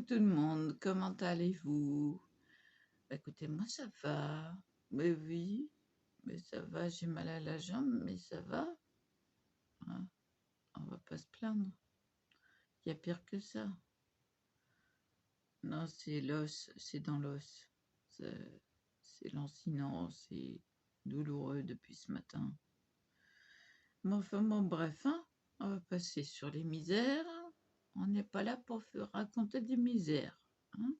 tout le monde, comment allez-vous? Bah, écoutez, moi ça va. Mais oui, mais ça va, j'ai mal à la jambe, mais ça va, hein, on va pas se plaindre. Il y a pire que ça. Non, c'est l'os, c'est dans l'os. C'est lancinant, c'est douloureux depuis ce matin. Mais enfin bon, bref, hein, on va passer sur les misères. On n'est pas là pour raconter des misères, hein.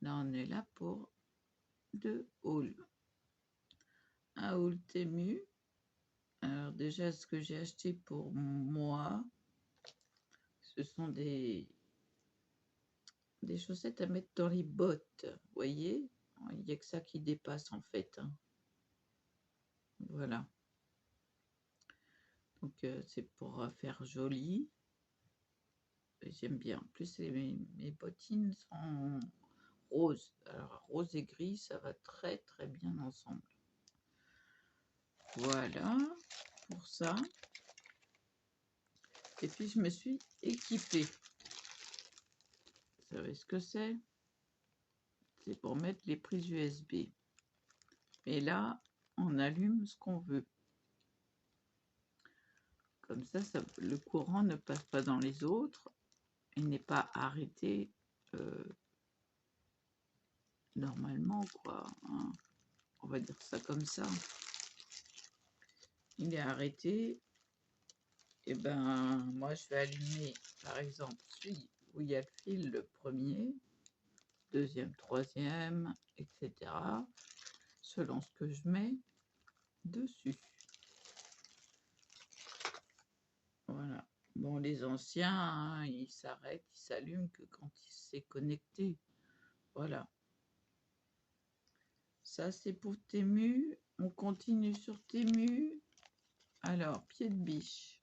Là, on est là pour deux hauls. Un haul Temu. Alors déjà, ce que j'ai acheté pour moi, ce sont des chaussettes à mettre dans les bottes. Vous voyez, il n'y a que ça qui dépasse en fait, hein. Voilà. Donc c'est pour faire joli. J'aime bien. En plus, mes bottines sont roses. Alors rose et gris, ça va très très bien ensemble. Voilà pour ça. Et puis je me suis équipée. Vous savez ce que c'est? C'est pour mettre les prises USB. Et là, on allume ce qu'on veut. Comme ça, le courant ne passe pas dans les autres et n'est pas arrêté normalement, quoi, hein. On va dire ça comme ça. Il est arrêté. Et ben, moi, je vais allumer, par exemple, celui où il y a le fil, le premier, deuxième, troisième, etc. Selon ce que je mets dessus. Voilà. Bon, les anciens, hein, ils s'arrêtent, ils s'allument que quand c'est connecté. Voilà. Ça, c'est pour Temu. On continue sur Temu. Alors, pied de biche.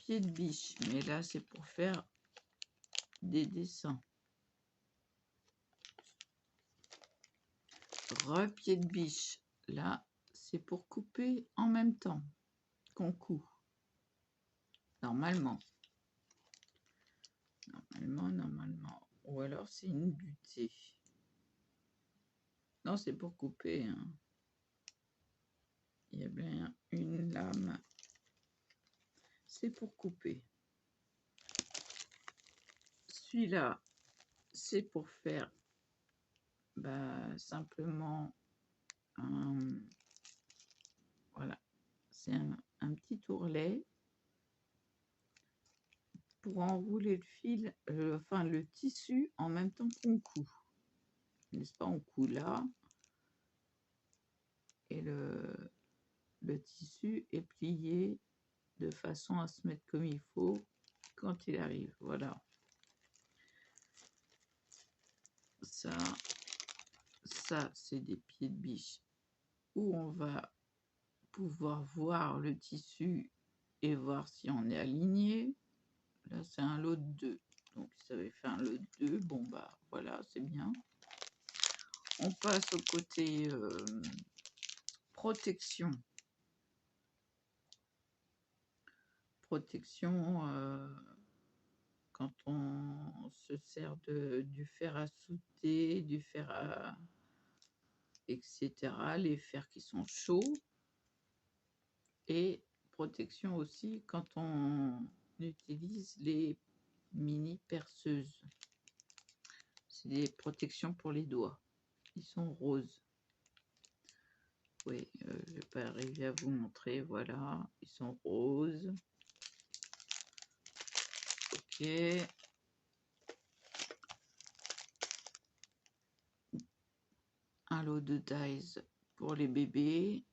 Pied de biche. Mais là, c'est pour faire des dessins. Pied de biche. Là, c'est pour couper en même temps qu'on coud. Normalement. Normalement. Ou alors, c'est une butée. Non, c'est pour couper, hein. Il y a bien une lame. C'est pour couper. Celui-là, c'est pour faire simplement voilà, c'est un petit ourlet pour enrouler le fil, enfin le tissu en même temps qu'on coud. N'est-ce pas? On coud là et le tissu est plié de façon à se mettre comme il faut quand il arrive. Voilà. Ça c'est des pieds de biche où on va pouvoir voir le tissu et voir si on est aligné. Là, c'est un lot de 2. Donc, si ça avait fait un lot de 2, bon, bah, voilà, c'est bien. On passe au côté protection. Protection, quand on se sert du fer à souder, du fer à... etc. Les fers qui sont chauds. Et protection aussi quand on utilise les mini perceuses. C'est des protections pour les doigts. Ils sont roses. Oui, je vais pas arriver à vous montrer. Voilà, ils sont roses. Ok. Un lot de dies pour les bébés.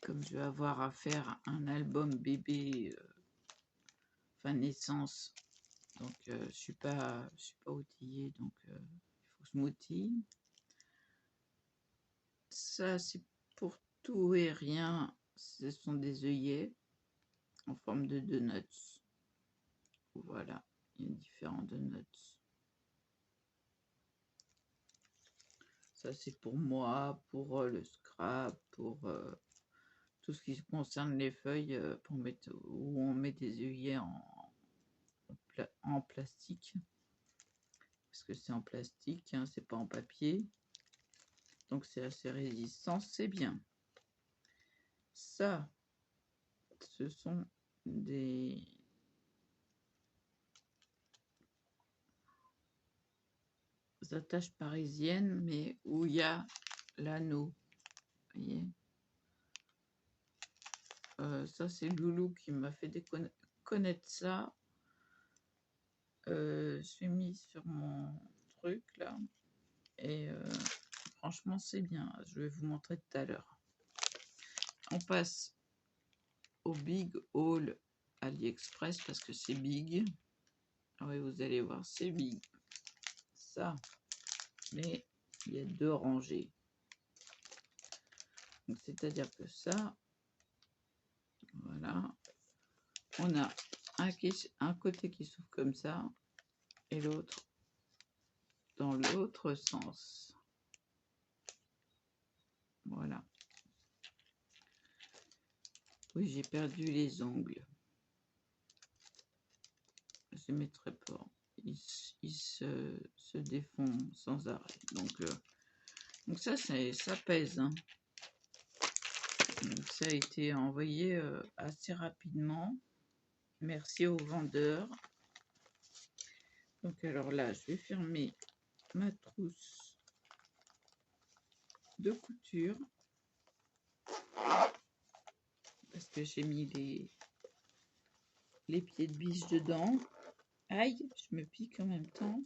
Comme je vais avoir à faire un album bébé, enfin naissance, donc je suis pas outillée, donc il faut que je m'outille. Ça, c'est pour tout et rien. Ce sont des œillets en forme de donuts. Voilà, il y a différents donuts. Ça, c'est pour moi, pour le scrap, pour tout ce qui concerne les feuilles pour mettre où on met des œillets en plastique, parce que c'est en plastique, hein, c'est pas en papier, donc c'est assez résistant, c'est bien. Ça, ce sont des attaches parisiennes, mais où il y a l'anneau, vous voyez. Ça, c'est Loulou qui m'a fait connaître ça. Je l'ai mis sur mon truc là, et franchement, c'est bien. Je vais vous montrer tout à l'heure. On passe au Big Haul AliExpress parce que c'est big. Oui, vous allez voir, c'est big. Ça, mais il y a 2 rangées. C'est-à-dire que ça, voilà, on a un côté qui s'ouvre comme ça et l'autre dans l'autre sens. Voilà. Oui, j'ai perdu les ongles. Je ne mettrai pas. Ils se défont sans arrêt. Donc ça pèse. Hein. Donc ça a été envoyé assez rapidement. Merci aux vendeurs. Donc alors là, je vais fermer ma trousse de couture parce que j'ai mis les pieds de biche dedans. Aïe, je me pique en même temps.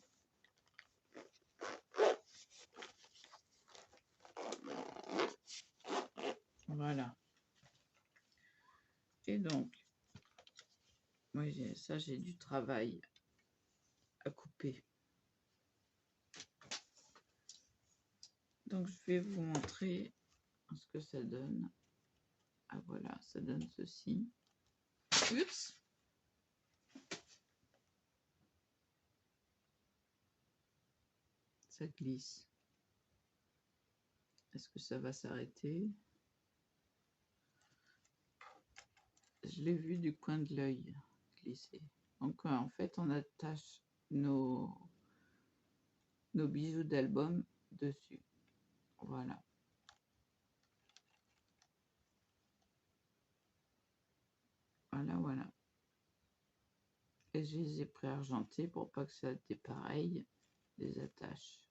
Voilà. Et donc, moi, j'ai du travail à couper. Donc, je vais vous montrer ce que ça donne. Ah, voilà, ça donne ceci. Oups! Ça glisse. Est-ce que ça va s'arrêter? Je l'ai vu du coin de l'œil glisser. Donc, en fait, on attache nos bijoux d'album dessus. Voilà. Voilà. Et je les ai pré-argentés pour pas que ça dépareille les attaches.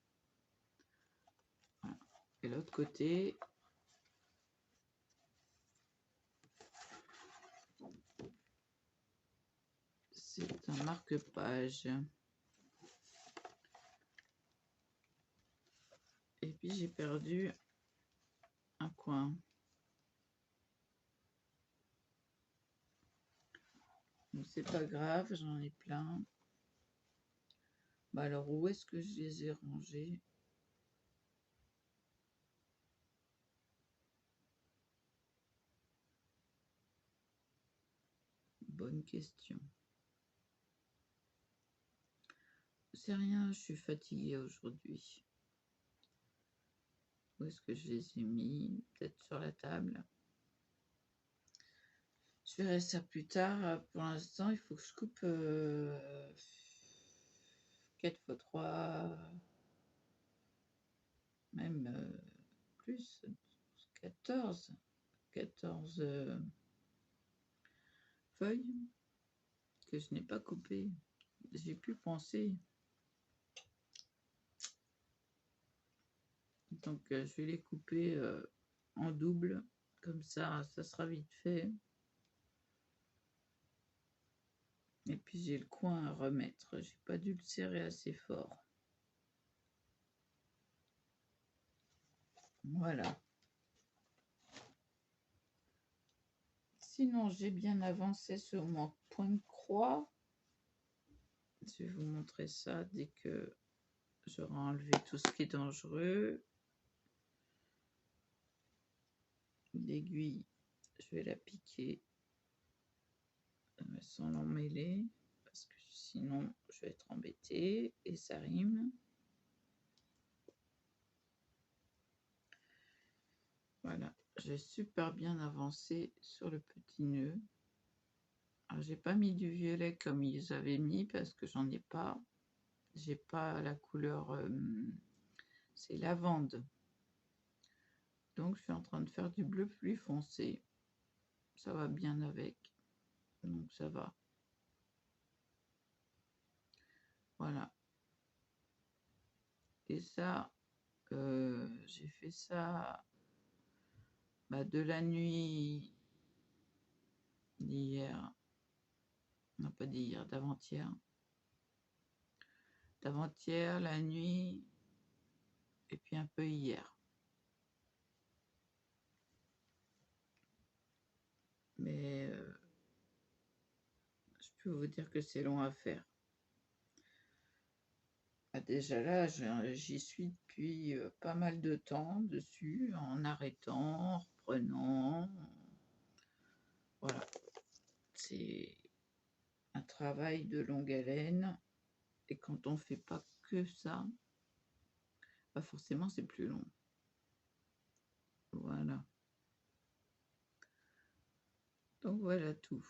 Voilà. Et l'autre côté, c'est un marque-page. Et puis j'ai perdu un coin. Donc c'est pas grave, j'en ai plein. Bah alors où est-ce que je les ai rangés? Bonne question. C'est rien, je suis fatiguée aujourd'hui. Où est-ce que je les ai mis? Peut-être sur la table. Je verrai ça plus tard. Pour l'instant, il faut que je coupe 4 x 3, même plus, 14 feuilles que je n'ai pas coupées. J'ai pu penser. Donc, je vais les couper en double. Comme ça sera vite fait. Et puis, j'ai le coin à remettre. J'ai pas dû le serrer assez fort. Voilà. Sinon, j'ai bien avancé sur mon point de croix. Je vais vous montrer ça dès que j'aurai enlevé tout ce qui est dangereux. L'aiguille, je vais la piquer sans l'emmêler parce que sinon je vais être embêtée et ça rime. Voilà, j'ai super bien avancé sur le petit nœud. Alors, j'ai pas mis du violet comme ils avaient mis parce que j'en ai pas. J'ai pas la couleur, c'est lavande. Donc, je suis en train de faire du bleu plus foncé. Ça va bien avec. Donc, ça va. Voilà. Et ça, j'ai fait ça de la nuit d'hier. Non, pas d'hier, d'avant-hier. D'avant-hier, la nuit, et puis un peu hier. Mais je peux vous dire que c'est long à faire. Déjà là, j'y suis depuis pas mal de temps dessus, en arrêtant, en reprenant. Voilà, c'est un travail de longue haleine. Et quand on fait pas que ça, forcément c'est plus long. Voilà. Donc voilà tout.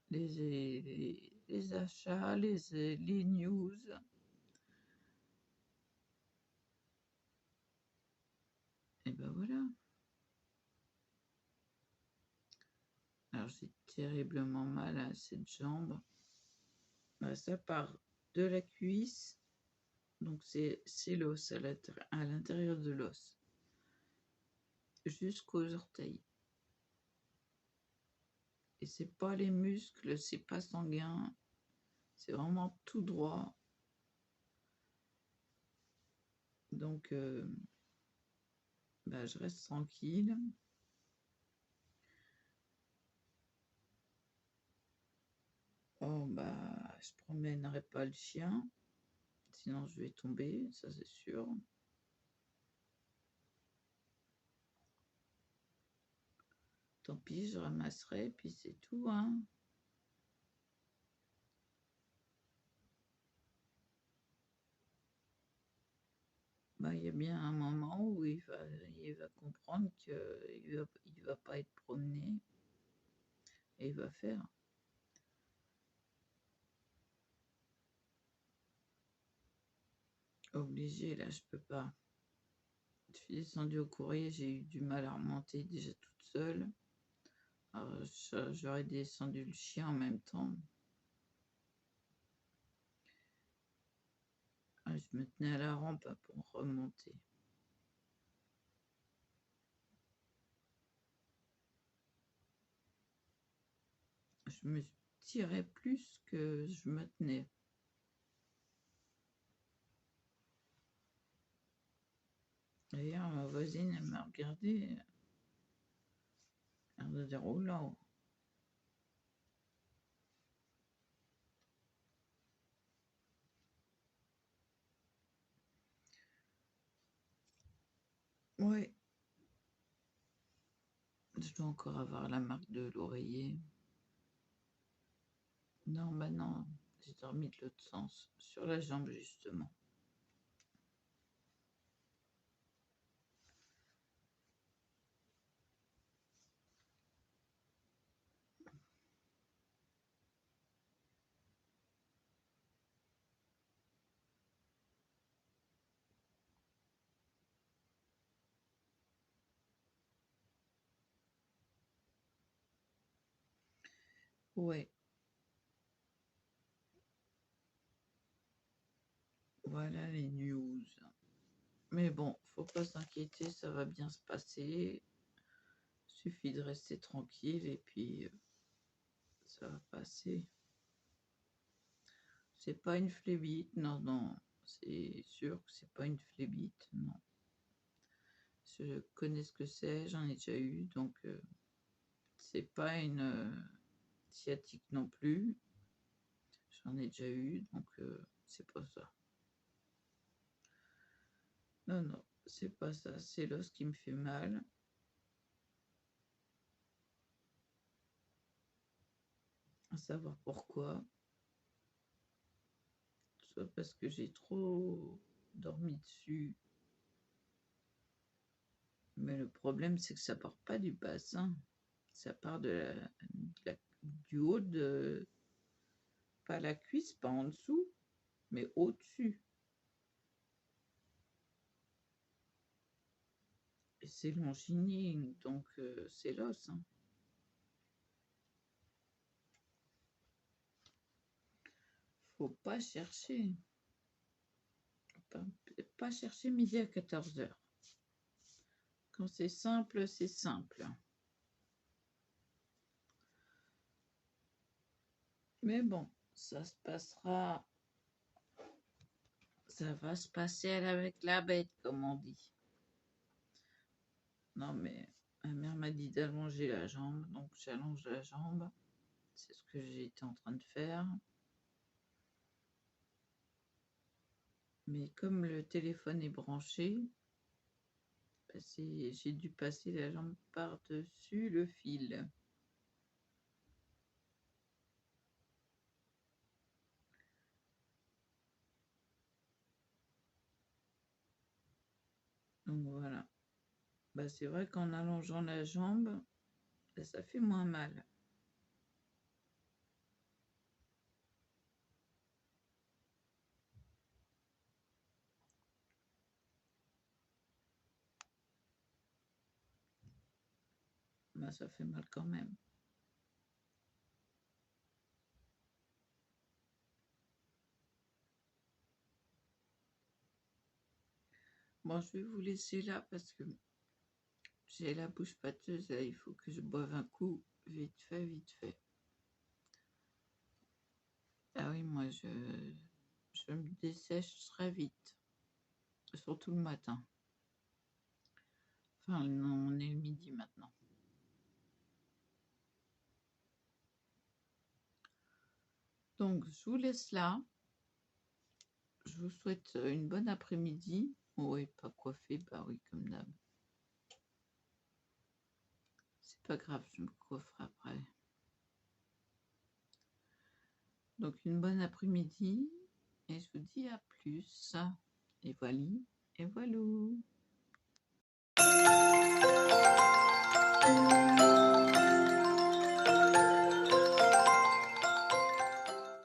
Les achats, les news. Et ben voilà. Alors j'ai terriblement mal à cette jambe. Ça part de la cuisse, donc c'est l'os à l'intérieur de l'os, jusqu'aux orteils. Et c'est pas les muscles, c'est pas sanguin, c'est vraiment tout droit. Donc je reste tranquille. Oh je promènerai pas le chien, sinon je vais tomber, ça c'est sûr. Tant pis, je ramasserai, puis c'est tout, hein. Il y a bien un moment où il va comprendre qu'il va pas être promené et il va faire. Obligé, là, je peux pas. Je suis descendue au courrier, j'ai eu du mal à remonter déjà toute seule. Alors, j'aurais descendu le chien en même temps. Je me tenais à la rampe pour remonter. Je me tirais plus que je me tenais. D'ailleurs, ma voisine, elle m'a regardé. Elle m'a dit, oh là. Ouais. Je dois encore avoir la marque de l'oreiller. Non, non. J'ai dormi de l'autre sens. Sur la jambe, justement. Ouais. Voilà les news. Mais bon, faut pas s'inquiéter, ça va bien se passer. Suffit de rester tranquille et puis ça va passer. C'est pas une phlébite, non. C'est sûr que c'est pas une phlébite, non. Je connais ce que c'est, j'en ai déjà eu, donc c'est pas une sciatique non plus. J'en ai déjà eu, donc c'est pas ça. Non, c'est pas ça, c'est l'os qui me fait mal. À savoir pourquoi. Soit parce que j'ai trop dormi dessus, Mais le problème, c'est que ça part pas du bassin. Ça part du haut de... Pas la cuisse, pas en dessous, mais au-dessus. Et c'est longiligne, donc c'est l'os. Hein. Faut pas chercher. Pas chercher midi à 14h. Quand c'est simple, c'est simple. Mais bon, ça se passera. Ça va se passer avec la bête, comme on dit. Non, mais ma mère m'a dit d'allonger la jambe, donc j'allonge la jambe. C'est ce que j'étais en train de faire. Mais comme le téléphone est branché, j'ai dû passer la jambe par-dessus le fil. Donc voilà. Bah, c'est vrai qu'en allongeant la jambe, ça fait moins mal. Bah, ça fait mal quand même. Bon, je vais vous laisser là parce que j'ai la bouche pâteuse. Là, il faut que je boive un coup. Vite fait, vite fait. Ah oui, moi, je me dessèche très vite. Surtout le matin. Enfin, non, on est le midi maintenant. Donc, je vous laisse là. Je vous souhaite une bonne après-midi. Oui, pas coiffé, bah oui, comme d'hab. C'est pas grave, je me coifferai après. Donc, une bonne après-midi. Et je vous dis à plus. Et voilà, et voilà.